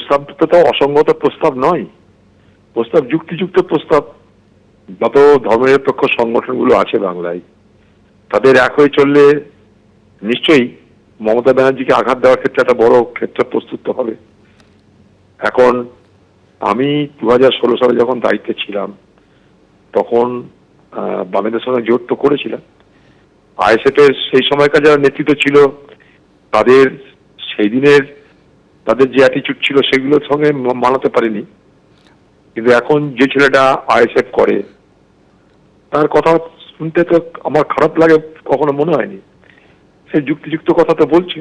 প্রস্তাবটা তো অসঙ্গত প্রস্তাব নয়, প্রস্তাব যুক্তিযুক্ত প্রস্তাব। যত ধর্মনিরপেক্ষ সংগঠনগুলো আছে বাংলায়, তাদের এক হয়ে চললে নিশ্চয়ই মমতা ব্যানার্জিকে আঘাত দেওয়ার ক্ষেত্রে একটা বড় ক্ষেত্র প্রস্তুত হবে। এখন আমি 2016 সালে যখন দায়িত্বে ছিলাম, তখন বামেদের সঙ্গে জোট তো করেছিলাম। আইএসএফ এর সেই সময়কার যারা নেতৃত্ব ছিল, তাদের সেই দিনের তাদের যে অ্যাটিচিউড ছিল সেগুলোর সঙ্গে মানাতে পারিনি। কিন্তু এখন যে ছেলেটা আইএসএফ করে, তার কথা শুনতে তো আমার খারাপ লাগে, কখনো মনে হয়নি। সে যুক্তিযুক্ত কথা তো বলছে।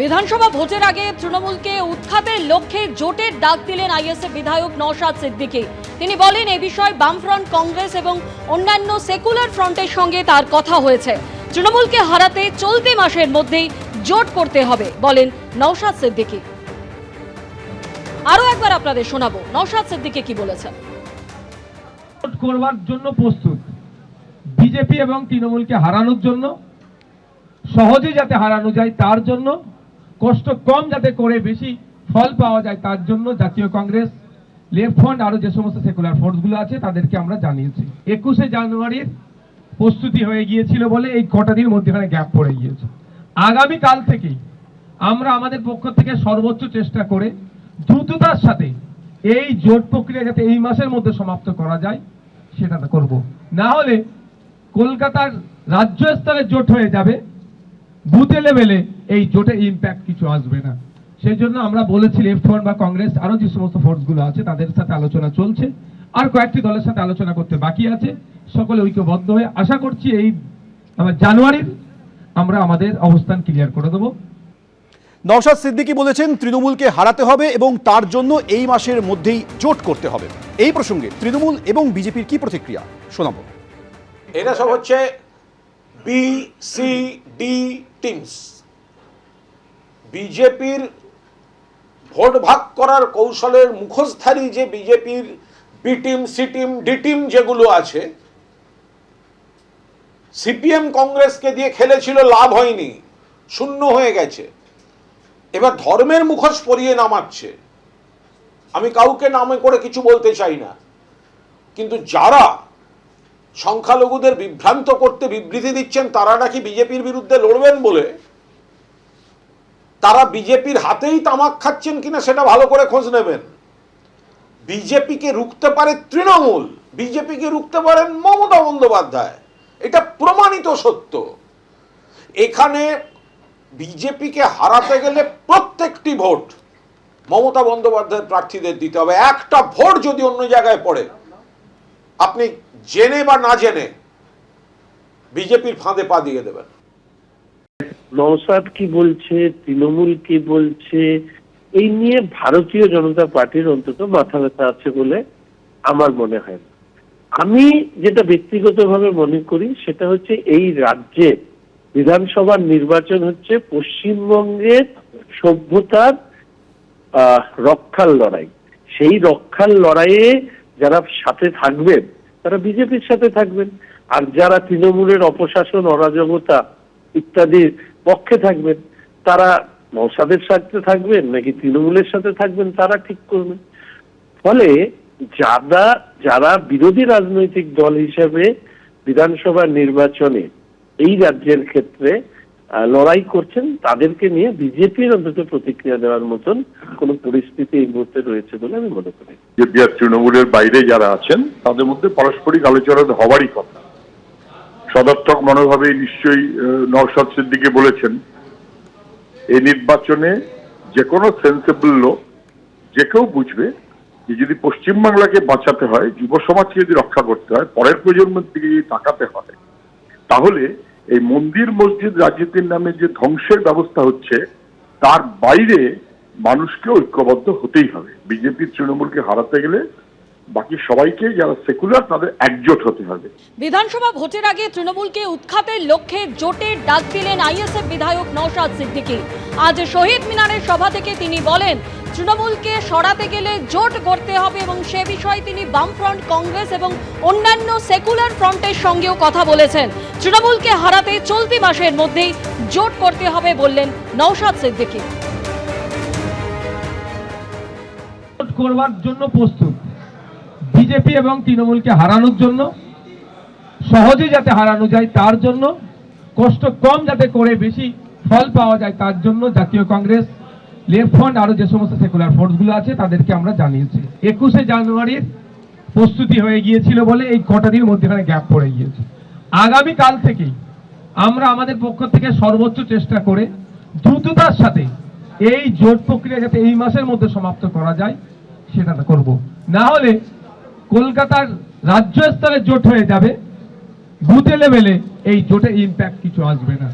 বিধানসভা ভোটের আগে তৃণমূলকে উৎখাতের লক্ষ্যে জোটের ডাক দিলেন আইএসএফ বিধায়ক নওশাদ সিদ্দিকী। তিনি বলেন, এই বিষয়ে বামফ্রন্ট, কংগ্রেস এবং অন্যান্য সেকুলার ফ্রন্টের সঙ্গে তার কথা হয়েছে। তৃণমূলকে হারাতে চলতি মাসের মধ্যেই জোট করতে হবে বলেন নওশাদ সিদ্দিকী। আরো একবার আপনাদের শোনাবো নওশাদ সিদ্দিকী কি বলেছেন। জোট করবার জন্য প্রস্তুত, বিজেপি এবং তৃণমূলকে হারানোর জন্য, সহজে যাতে হারানো যায় তার জন্য, কষ্ট কম যাতে করে বেশি ফল পাওয়া যায় তার জন্য জাতীয় কংগ্রেস, লেফট ফ্রন্ট, আরো যে সমস্ত সেকুলার ফোর্সগুলো আছে তাদেরকে আমরা জানিয়েছি। 21শে জানুয়ারির প্রস্তুতি হয়ে গিয়েছিল বলে এই কটা দিন মধ্যখানে গ্যাপ পড়ে গিয়েছে। আগামী কাল থেকেই আমরা আমাদের পক্ষ থেকে সর্বোচ্চ চেষ্টা করে দ্রুততার সাথে এই জোট প্রক্রিয়া যাতে এই মাসের মধ্যে সমাপ্ত করা যায় সেটা করব। না হলে কলকাতার রাজ্য স্তরে জোট হয়ে যাবে, বুথে লেভেলে এই জোটের ইম্প্যাক্ট কিছু আসবে না। সেই জন্য আমরা বলেছি লেফট ফ্রন্ট বা কংগ্রেস, আরো যে সমস্ত ফোর্সগুলো আছে তাদের সাথে আলোচনা চলছে, আর কয়েকটি দলের সাথে আলোচনা করতে বাকি আছে। সকলে ঐক্যবদ্ধ হয়ে আশা করছি এই জানুয়ারির আমরা আমাদের অবস্থান ক্লিয়ার করে দেবো। নওশাদ সিদ্দিকী বলেছেন তৃণমূলকে হারাতে হবে এবং তার জন্য এই মাসের মধ্যেই জোট করতে হবে। এই প্রসঙ্গে তৃণমূল এবং বিজেপির কি প্রতিক্রিয়া শোনাবো। এরা সব হচ্ছে BCD টিমস। বিজেপির ভোট ভাগ করার কৌশলের মুখোশধারী যে বিজেপির B team, C team, D team যেগুলো আছে, সিপিএম কংগ্রেসকে দিয়ে খেলেছিল, লাভ হয়নি, শূন্য হয়ে গেছে। এবার ধর্মের মুখোশ পরিয়ে নামাচ্ছে। আমি কাউকে নামে করে কিছু বলতে চাই না, কিন্তু যারা সংখ্যালঘুদের বিভ্রান্ত করতে বিবৃতি দিচ্ছেন তারা নাকি বিজেপির বিরুদ্ধে লড়বেন বলে, তারা বিজেপির হাতেই তামাক খাচ্ছেন কিনা সেটা ভালো করে খোঁজ নেবেন। বিজেপিকে রুখতে পারে তৃণমূল, বিজেপিকে রুখতে পারেন মমতা বন্দ্যোপাধ্যায়, এটা প্রমাণিত সত্য। এখানে বিজেপিকে হারাতে গেলে প্রত্যেকটি ভোট মমতা বন্দ্যোপাধ্যায়ের প্রার্থীদের দিতে হবে। একটা ভোট যদি অন্য জায়গায় পড়ে, আপনি জেনে বা না জেনে বিজেপির ফাঁদে পা দিয়ে দেবেন। নওশাদ কি বলছে, তৃণমূল কি বলছে, এই নিয়ে ভারতীয় জনতা পার্টির অন্তত মাথা ব্যথা আছে বলে আমার মনে হয় না। আমি যেটা ব্যক্তিগতভাবে মনে করি সেটা হচ্ছে, এই রাজ্যে বিধানসভার নির্বাচন হচ্ছে পশ্চিমবঙ্গের সভ্যতার রক্ষার লড়াই। সেই রক্ষার লড়াইয়ে যারা সাথে থাকবেন তারা বিজেপির সাথে থাকবেন, আর যারা তৃণমূলের অপশাসন, অরাজকতা ইত্যাদির পক্ষে থাকবেন তারা নওশাদের সাথে থাকবেন নাকি তৃণমূলের সাথে থাকবেন তারা ঠিক করবেন। ফলে যারা বিরোধী রাজনৈতিক দল হিসেবে বিধানসভা নির্বাচনে এই রাজ্যের ক্ষেত্রে লড়াই করছেন, তাদেরকে নিয়ে বিজেপির অন্তত প্রতিক্রিয়া দেওয়ার মতন কোন পরিস্থিতি এই মুহূর্তে রয়েছে বলে আমি মনে করি। বিজেপি আর তৃণমূলের বাইরে যারা আছেন তাদের মধ্যে পারস্পরিক আলোচনা হওয়ারই কথা। সদর্থক মনোভাবে নিশ্চয়ই নওশাদ সিদ্দিকী বলেছেন, এই নির্বাচনে যে কোনো সেন্সেবল লোক, যে কেউ বুঝবে যে যদি পশ্চিমবাংলাকে বাঁচাতে হয়, যুব সমাজকে যদি রক্ষা করতে হয়, পরের প্রজন্মের দিকে যদি তাকাতে হয়, তাহলে এই মন্দির মসজিদ রাজনীতির নামে যে ধ্বংসের ব্যবস্থা হচ্ছে তার বাইরে মানুষকে ঐক্যবদ্ধ হতেই হবে। বিজেপি তৃণমূলকে হারাতে গেলে বাকি সবাইকে যারা সেকুলার তাদের একজোট হতে হবে। বিধানসভা ভোটের আগে তৃণমূলকে উৎখাতের লক্ষ্যে জোটের ডাক দিলেন আইএসএফ বিধায়ক নওশাদ সিদ্দিকী। আজ শহীদ মিনারের সভা থেকে তিনি বলেন, তৃণমূলকে সরাতে গেলে জোট করতে হবে এবং সে বিষয়ে তিনি বামফ্রন্ট, কংগ্রেস এবং অন্যান্য সেকুলার ফ্রন্টের সঙ্গেও কথা বলেছেন। তৃণমূলকে হারাতে চলতি মাসের মধ্যেই জোট করতে হবে বললেন নওশাদ সিদ্দিকী। জোট করবার জন্য প্রস্তুত, বিজেপি এবং তৃণমূলকে হারানোর জন্য, সহজে যাতে হারানো যায় তার জন্য, কষ্ট কম যাতে করে বেশি ফল পাওয়া যায় তার জন্য জাতীয় কংগ্রেস, লেফট ফ্রন্ট, আরো যে সমস্ত সেকুলার ফোর্সগুলো আছে তাদেরকে আমরা জানিয়েছি। 21শে জানুয়ারির প্রস্তুতি হয়ে গিয়েছিল বলে এই কটা দিনের মধ্যেখানে গ্যাপ পড়ে গিয়েছে। আগামী কাল থেকেই আমরা আমাদের পক্ষ থেকে সর্বোচ্চ চেষ্টা করে দ্রুততার সাথে এই জোট প্রক্রিয়া যাতে এই মাসের মধ্যে সমাপ্ত করা যায় সেটা করব। না হলে কলকাতার রাজ্য স্তরে জোট হয়ে যাবে, বুথে লেভেলে এই জোটের ইম্প্যাক্ট কিছু আসবে না।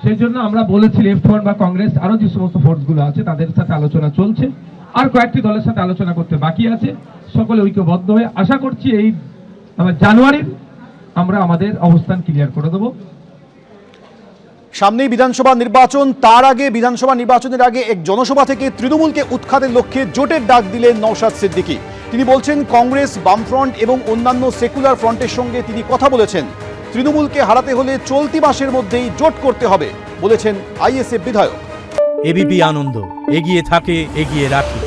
সেই জন্য আমরা বলেছি লেফট ফ্রন্ট বা কংগ্রেস আরো যে সমস্ত ফোর্সগুলো আছে তাদের সাথে আলোচনা চলছে, আর কয়েকটি দলের সাথে আলোচনা করতে বাকি আছে। সকলে ঐক্যবদ্ধ হয়ে আশা করছি এই জানুয়ারির আমরা আমাদের অবস্থান ক্লিয়ার করে দেবো। সামনেই বিধানসভা নির্বাচন, তার আগে বিধানসভা নির্বাচনের আগে এক জনসভা থেকে তৃণমূলকে উৎখাতের লক্ষ্যে জোটের ডাক দিলেন নওশাদ সিদ্দিকী। তিনি বলছেন কংগ্রেস, বামফ্রন্ট এবং অন্যান্য সেকুলার ফ্রন্টের সঙ্গে তিনি কথা বলেছেন। তৃণমূলকে হারাতে হলে চলতি মাসের মধ্যেই জোট করতে হবে বলেছেন আইএসএফ বিধায়ক। এবিপি আনন্দ, এগিয়ে থাকে, এগিয়ে রাখে।